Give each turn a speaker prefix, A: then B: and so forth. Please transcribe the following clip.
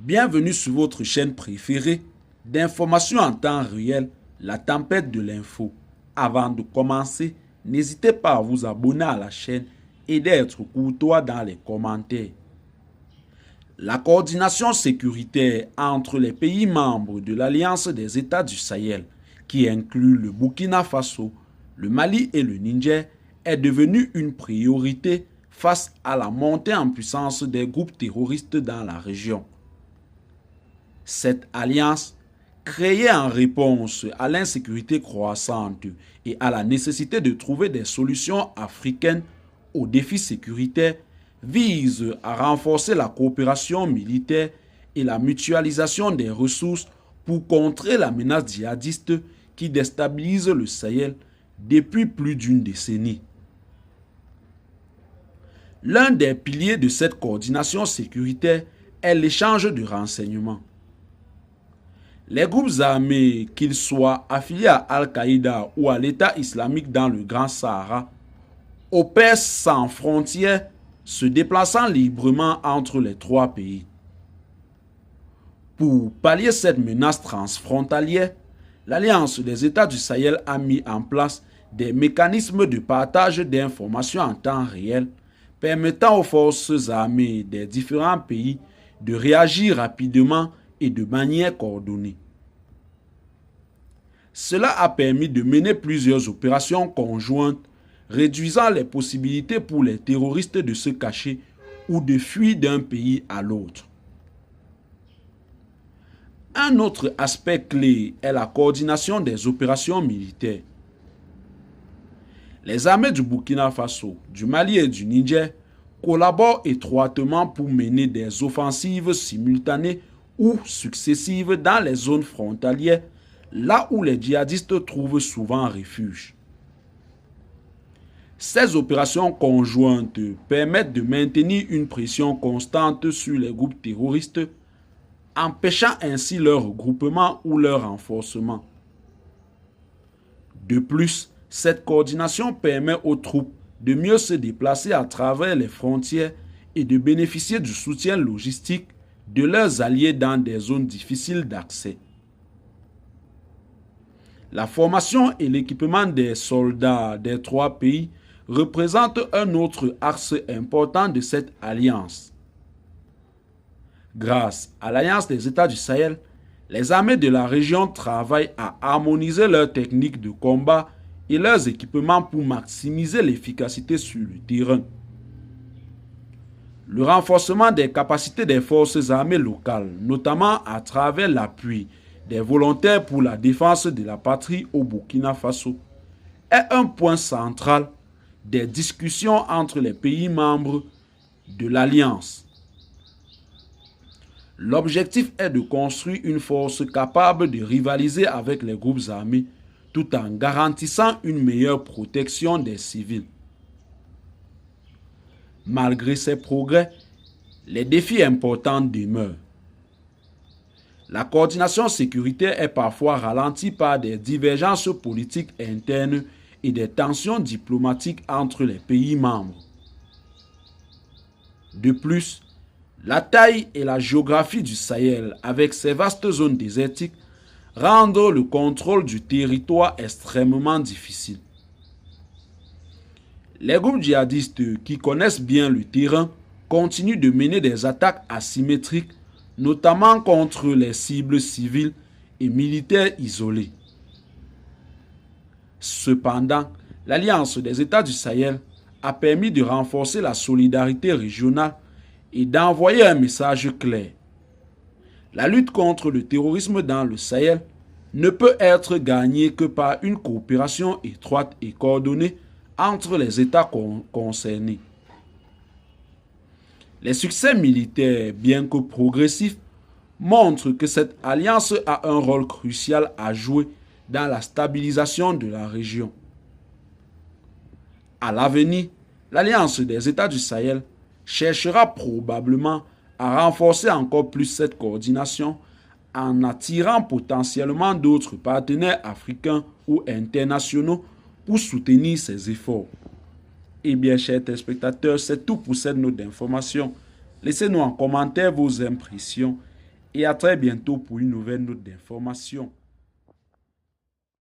A: Bienvenue sur votre chaîne préférée d'information en temps réel, la tempête de l'info. Avant de commencer, n'hésitez pas à vous abonner à la chaîne et d'être courtois dans les commentaires. La coordination sécuritaire entre les pays membres de l'Alliance des États du Sahel, qui inclut le Burkina Faso, le Mali et le Niger, est devenue une priorité face à la montée en puissance des groupes terroristes dans la région. Cette alliance, créée en réponse à l'insécurité croissante et à la nécessité de trouver des solutions africaines aux défis sécuritaires, vise à renforcer la coopération militaire et la mutualisation des ressources pour contrer la menace djihadiste qui déstabilise le Sahel depuis plus d'une décennie. L'un des piliers de cette coordination sécuritaire est l'échange de renseignements. Les groupes armés, qu'ils soient affiliés à Al-Qaïda ou à l'État islamique dans le Grand Sahara, opèrent sans frontières, se déplaçant librement entre les trois pays. Pour pallier cette menace transfrontalière, l'Alliance des États du Sahel a mis en place des mécanismes de partage d'informations en temps réel, permettant aux forces armées des différents pays de réagir rapidement et de manière coordonnée. Cela a permis de mener plusieurs opérations conjointes, réduisant les possibilités pour les terroristes de se cacher ou de fuir d'un pays à l'autre. Un autre aspect clé est la coordination des opérations militaires. Les armées du Burkina Faso, du Mali et du Niger collaborent étroitement pour mener des offensives simultanées ou successives dans les zones frontalières, là où les djihadistes trouvent souvent refuge. Ces opérations conjointes permettent de maintenir une pression constante sur les groupes terroristes, empêchant ainsi leur regroupement ou leur renforcement. De plus, cette coordination permet aux troupes de mieux se déplacer à travers les frontières et de bénéficier du soutien logistique de leurs alliés dans des zones difficiles d'accès. La formation et l'équipement des soldats des trois pays représentent un autre axe important de cette alliance. Grâce à l'Alliance des États du Sahel, les armées de la région travaillent à harmoniser leurs techniques de combat et leurs équipements pour maximiser l'efficacité sur le terrain. Le renforcement des capacités des forces armées locales, notamment à travers l'appui des volontaires pour la défense de la patrie au Burkina Faso, est un point central des discussions entre les pays membres de l'Alliance. L'objectif est de construire une force capable de rivaliser avec les groupes armés tout en garantissant une meilleure protection des civils. Malgré ces progrès, les défis importants demeurent. La coordination sécuritaire est parfois ralentie par des divergences politiques internes et des tensions diplomatiques entre les pays membres. De plus, la taille et la géographie du Sahel, avec ses vastes zones désertiques, rendent le contrôle du territoire extrêmement difficile. Les groupes djihadistes qui connaissent bien le terrain continuent de mener des attaques asymétriques, notamment contre les cibles civiles et militaires isolées. Cependant, l'Alliance des États du Sahel a permis de renforcer la solidarité régionale et d'envoyer un message clair. La lutte contre le terrorisme dans le Sahel ne peut être gagnée que par une coopération étroite et coordonnée entre les États concernés. Les succès militaires, bien que progressifs, montrent que cette alliance a un rôle crucial à jouer dans la stabilisation de la région. À l'avenir, l'Alliance des États du Sahel cherchera probablement à renforcer encore plus cette coordination en attirant potentiellement d'autres partenaires africains ou internationaux pour soutenir ces efforts. Eh bien, chers téléspectateurs, c'est tout pour cette note d'information. Laissez-nous en commentaire vos impressions et à très bientôt pour une nouvelle note d'information.